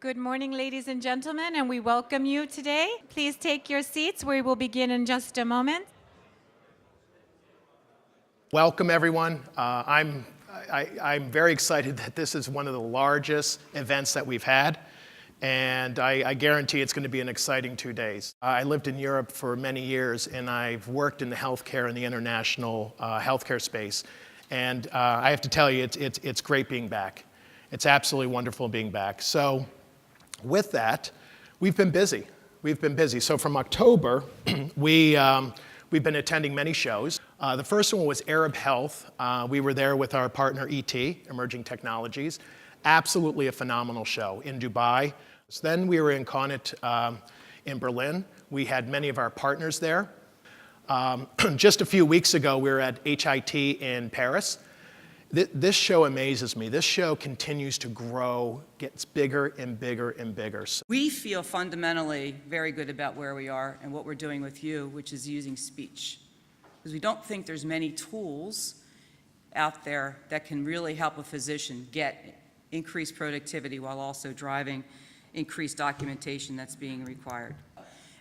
Good morning, ladies and gentlemen, and we welcome you today. Please take your seats. We will begin in just a moment. Welcome, everyone. I'm very excited that this is one of the largest events that we've had, and I guarantee it's going to be an exciting 2 days. I lived in Europe for many years, and I've worked in the healthcare and the international healthcare space, and I have to tell you, it's great being back. It's absolutely wonderful being back. So, with that, we've been busy. So from October, we've been attending many shows. The first one was Arab Health. We were there with our partner ET, Emerging Technologies. Absolutely a phenomenal show in Dubai. Then we were in Connet in Berlin. We had many of our partners there. Just a few weeks ago, we were at HIT in Paris. This show amazes me. This show continues to grow, gets bigger and bigger and bigger. We feel fundamentally very good about where we are and what we're doing with you, which is using speech. Because we don't think there's many tools out there that can really help a physician get increased productivity while also driving increased documentation that's being required.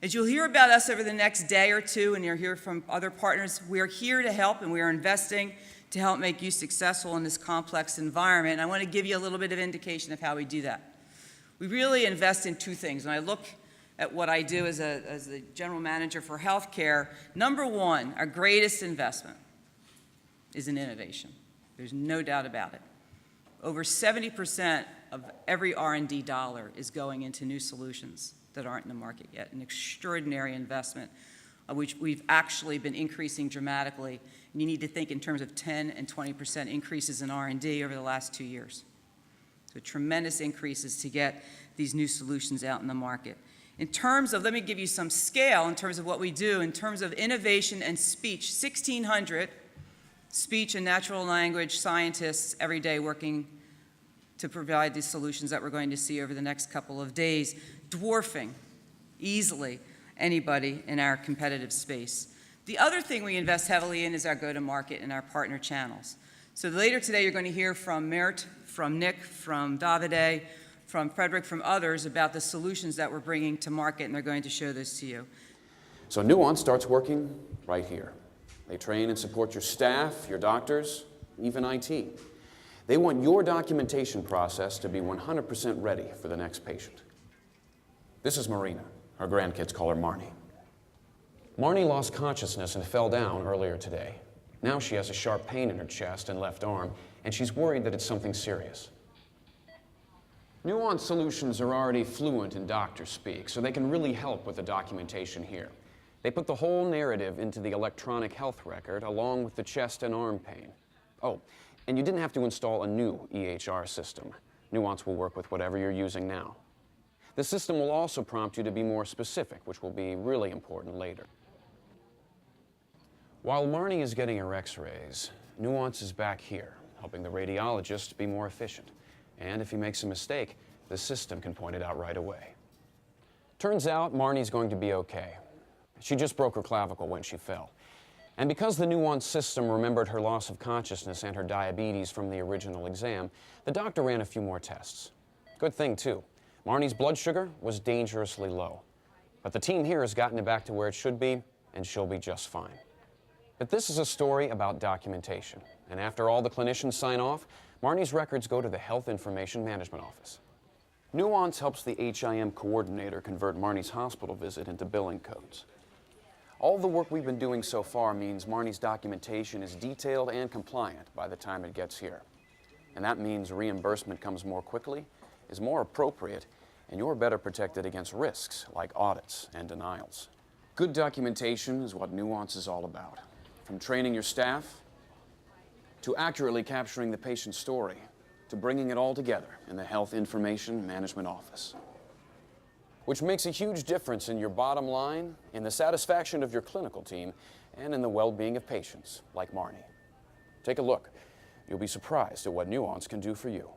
As you'll hear about us over the next day or two, and you'll hear from other partners, we're here to help and we are investing to help make you successful in this complex environment. I want to give you a little bit of indication of how we do that. We really invest in two things. When I look at what I do as the general manager for healthcare, number one, our greatest investment is in innovation. There's no doubt about it. Over 70% of every R&D dollar is going into new solutions that aren't in the market yet, an extraordinary investment, which we've actually been increasing dramatically. And you need to think in terms of 10 and 20% increases in R&D over the last 2 years. So tremendous increases to get these new solutions out in the market. In terms of, let me give you some scale in terms of what we do, in terms of innovation and speech, 1,600 speech and natural language scientists every day working to provide these solutions that we're going to see over the next couple of days, dwarfing easily anybody in our competitive space. The other thing we invest heavily in is our go-to-market and our partner channels. So later today, you're going to hear from Mert, from Nick, from Davide, from Frederick, from others about the solutions that we're bringing to market, and they're going to show this to you. So Nuance starts working right here. They train and support your staff, your doctors, even IT. They want your documentation process to be 100% ready for the next patient. This is Marina. Her grandkids call her Marnie. Marnie lost consciousness and fell down earlier today. Now she has a sharp pain in her chest and left arm, and she's worried that it's something serious. Nuance solutions are already fluent in doctor speak, so they can really help with the documentation here. They put the whole narrative into the electronic health record, along with the chest and arm pain. Oh, and you didn't have to install a new EHR system. Nuance will work with whatever you're using now. The system will also prompt you to be more specific, which will be really important later. While Marnie is getting her x-rays, Nuance is back here, helping the radiologist be more efficient. And if he makes a mistake, the system can point it out right away. Turns out Marnie's going to be okay. She just broke her clavicle when she fell. And because the Nuance system remembered her loss of consciousness and her diabetes from the original exam, the doctor ran a few more tests. Good thing, too. Marnie's blood sugar was dangerously low. But the team here has gotten it back to where it should be, and she'll be just fine. But this is a story about documentation. And after all the clinicians sign off, Marnie's records go to the Health Information Management Office. Nuance helps the HIM coordinator convert Marnie's hospital visit into billing codes. All the work we've been doing so far means Marnie's documentation is detailed and compliant by the time it gets here. And that means reimbursement comes more quickly, is more appropriate, and you're better protected against risks like audits and denials. Good documentation is what Nuance is all about. From training your staff, to accurately capturing the patient's story, to bringing it all together in the Health Information Management Office. Which makes a huge difference in your bottom line, in the satisfaction of your clinical team, and in the well-being of patients, like Marnie. Take a look. You'll be surprised at what Nuance can do for you.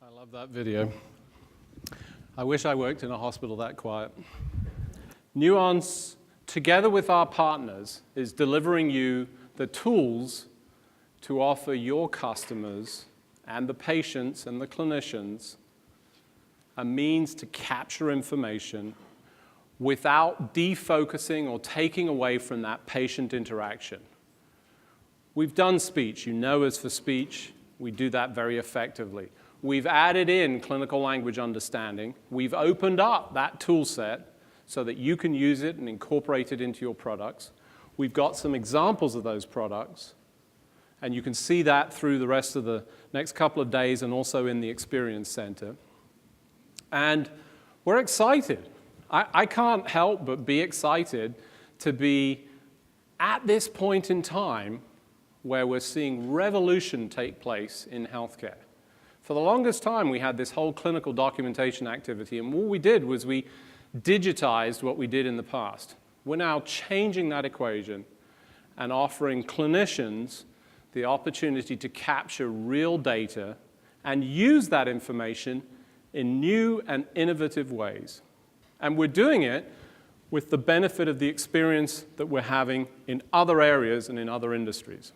I love that video. I wish I worked in a hospital that quiet. Nuance, together with our partners, is delivering you the tools to offer your customers and the patients and the clinicians a means to capture information without defocusing or taking away from that patient interaction. We've done speech. You know us for speech. We do that very effectively. We've added in clinical language understanding. We've opened up that tool set so that you can use it and incorporate it into your products. We've got some examples of those products, and you can see that through the rest of the next couple of days and also in the Experience Center. And we're excited. I can't help but be excited to be at this point in time where we're seeing revolution take place in healthcare. For the longest time, we had this whole clinical documentation activity, and what we did was we digitized what we did in the past. We're now changing that equation and offering clinicians the opportunity to capture real data and use that information in new and innovative ways. And we're doing it with the benefit of the experience that we're having in other areas and in other industries.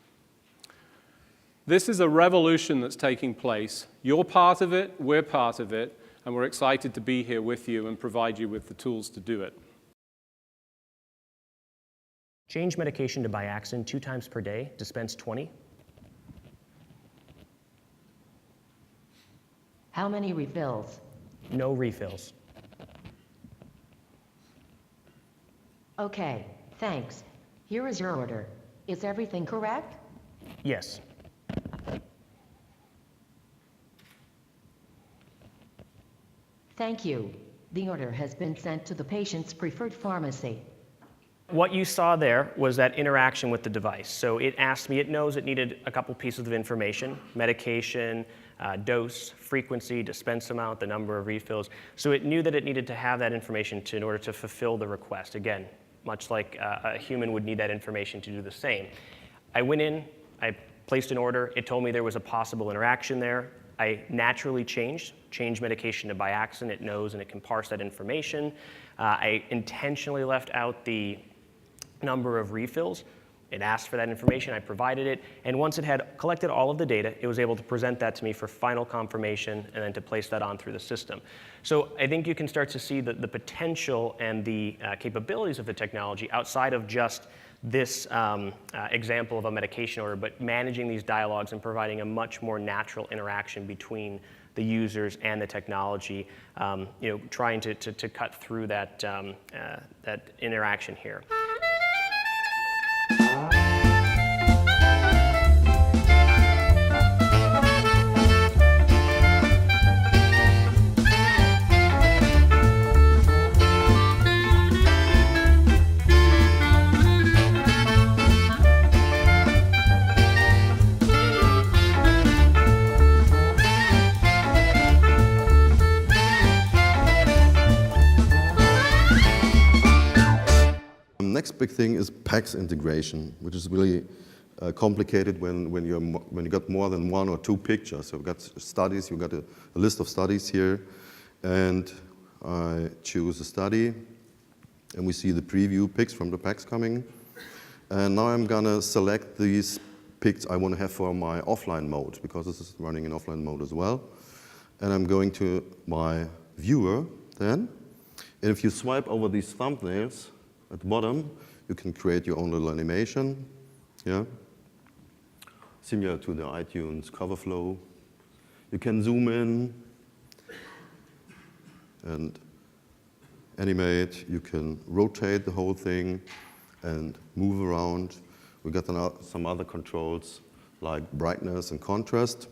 This is a revolution that's taking place. You're part of it, we're part of it, and we're excited to be here with you and provide you with the tools to do it. Change medication to Biaxin 2 times per day, dispense 20. How many refills? No refills. Okay, thanks. Here is your order. Is everything correct? Yes. Thank you. The order has been sent to the patient's preferred pharmacy. What you saw there was that interaction with the device. So it asked me, it knows it needed a couple pieces of information, medication, dose, frequency, dispense amount, the number of refills. So it knew that it needed to have that information in order to fulfill the request. Again, much like a human would need that information to do the same. I went in, I placed an order, it told me there was a possible interaction there. I naturally changed medication to Biaxin. It knows and it can parse that information. I intentionally left out the number of refills. It asked for that information, I provided it, and once it had collected all of the data, it was able to present that to me for final confirmation and then to place that on through the system. So I think you can start to see the potential and the capabilities of the technology outside of just this example of a medication order, but managing these dialogues and providing a much more natural interaction between the users and the technology, trying to cut through that, that interaction here. Next big thing is PACS integration, which is really complicated when you got more than 1 or 2 pictures. So you've got studies, you've got a list of studies here, and I choose a study, and we see the preview pics from the PACS coming. And now I'm gonna select these pics I want to have for my offline mode, because this is running in offline mode as well. And I'm going to my viewer then, and if you swipe over these thumbnails, at the bottom, you can create your own little animation, yeah? Similar to the iTunes cover flow. You can zoom in and animate. You can rotate the whole thing and move around. We got some other controls like brightness and contrast.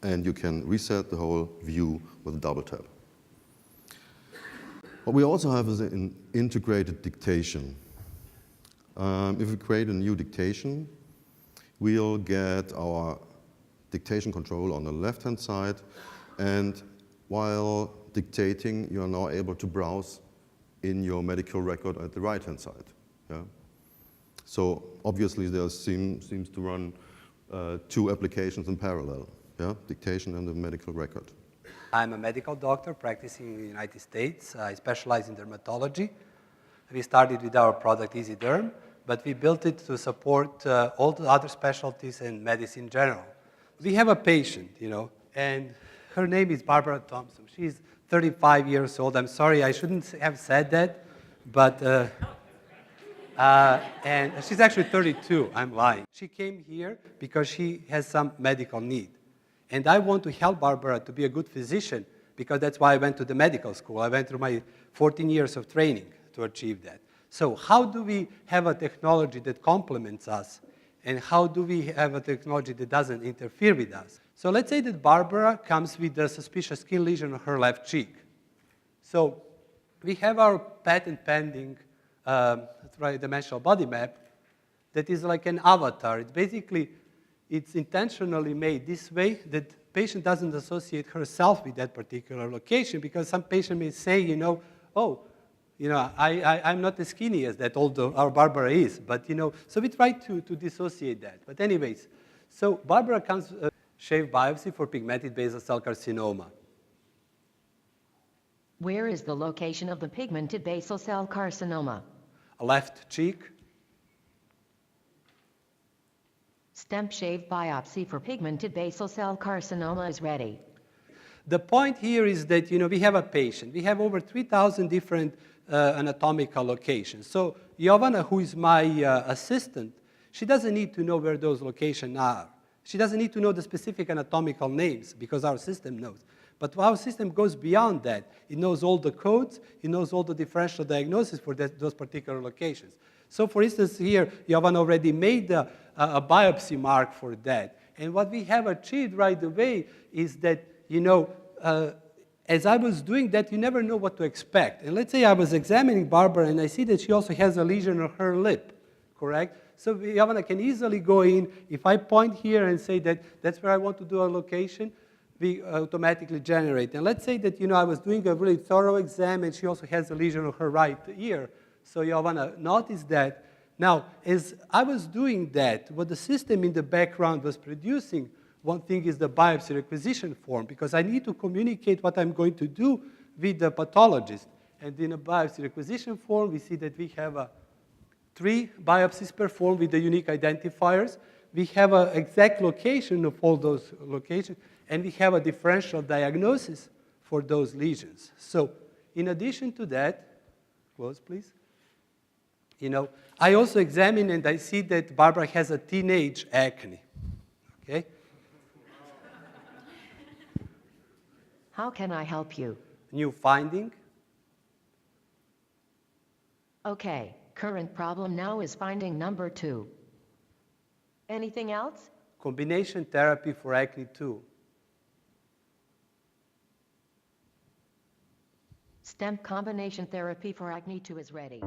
And you can reset the whole view with a double tap. What we also have is an integrated dictation. If we create a new dictation, we'll get our dictation control on the left-hand side, and while dictating, you're now able to browse in your medical record at the right-hand side. Yeah? So obviously there seems to run 2 applications in parallel, yeah? Dictation and the medical record. I'm a medical doctor practicing in the United States. I specialize in dermatology. We started with our product EasyDerm. but we built it to support all the other specialties in medicine in general. We have a patient, and her name is Barbara Thompson. She's 35 years old. I'm sorry, I shouldn't have said that, but, and she's actually 32, I'm lying. She came here because she has some medical need. And I want to help Barbara to be a good physician because that's why I went to the medical school. I went through my 14 years of training to achieve that. So how do we have a technology that complements us? And how do we have a technology that doesn't interfere with us? So let's say that Barbara comes with a suspicious skin lesion on her left cheek. So we have our patent pending three-dimensional body map that is like an avatar. It's intentionally made this way that the patient doesn't associate herself with that particular location because some patient may say, I'm not as skinny as that, although our Barbara is. But, so we try to dissociate that. But anyways, so Barbara comes shave biopsy for pigmented basal cell carcinoma. Where is the location of the pigmented basal cell carcinoma? Left cheek. Stem shave biopsy for pigmented basal cell carcinoma is ready. The point here is that, we have a patient. We have over 3,000 different anatomical locations. So Jovana, who is my assistant, she doesn't need to know where those locations are. She doesn't need to know the specific anatomical names because our system knows. But our system goes beyond that. It knows all the codes. It knows all the differential diagnosis for those particular locations. So for instance, here, Jovana already made a biopsy mark for that. And what we have achieved right away is that, as I was doing that, you never know what to expect. And let's say I was examining Barbara, and I see that she also has a lesion on her lip, correct? So Jovana can easily go in. If I point here and say that that's where I want to do a location, we automatically generate. And let's say that, I was doing a really thorough exam, and she also has a lesion on her right ear. So Jovana noticed that. Now, as I was doing that, what the system in the background was producing, one thing is the biopsy requisition form, because I need to communicate what I'm going to do with the pathologist. And in a biopsy requisition form, we see that we have 3 biopsies performed with the unique identifiers. We have an exact location of all those locations, and we have a differential diagnosis for those lesions. So in addition to that, close please. I also examine and I see that Barbara has a teenage acne, okay? How can I help you? New finding. Okay, current problem now is finding number 2. Anything else? Combination therapy for acne 2. Stem combination therapy for acne 2 is ready.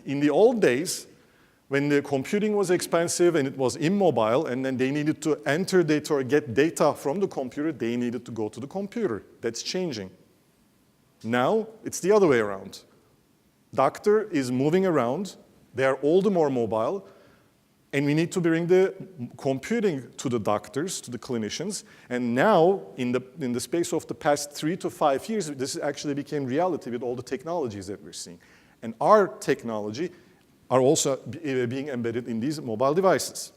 In the old days, when the computing was expensive and it was immobile, and then they needed to enter data or get data from the computer, they needed to go to the computer. That's changing. Now, it's the other way around. Doctor is moving around. They are all the more mobile. And we need to bring the computing to the doctors, to the clinicians. And now, in the space of the past 3 to 5 years, this actually became reality with all the technologies that we're seeing. And our technology are also being embedded in these mobile devices.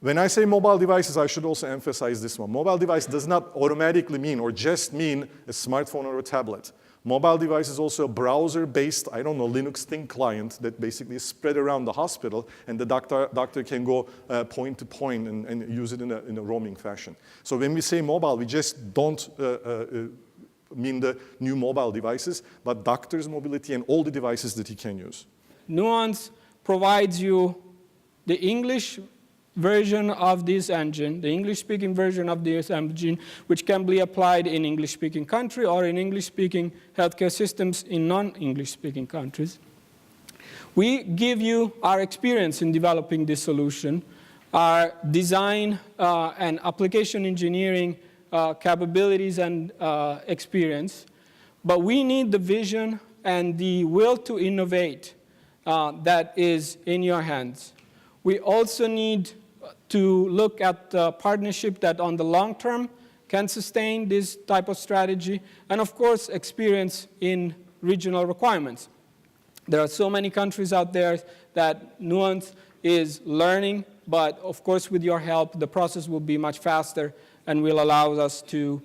When I say mobile devices, I should also emphasize this one. Mobile device does not automatically mean or just mean a smartphone or a tablet. Mobile device is also a browser-based, I don't know, Linux thin client that basically is spread around the hospital, and the doctor can go point to point and use it in a roaming fashion. So when we say mobile, we just don't mean the new mobile devices, but doctor's mobility and all the devices that he can use. Nuance provides you the English version of this engine, the English-speaking version of this engine, which can be applied in English-speaking country or in English-speaking healthcare systems in non-English-speaking countries. We give you our experience in developing this solution, our design and application engineering capabilities and experience, but we need the vision and the will to innovate that is in your hands. We also need to look at the partnership that on the long term can sustain this type of strategy, and of course experience in regional requirements. There are so many countries out there that Nuance is learning, but of course with your help the process will be much faster and will allow us to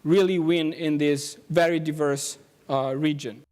really win in this very diverse region.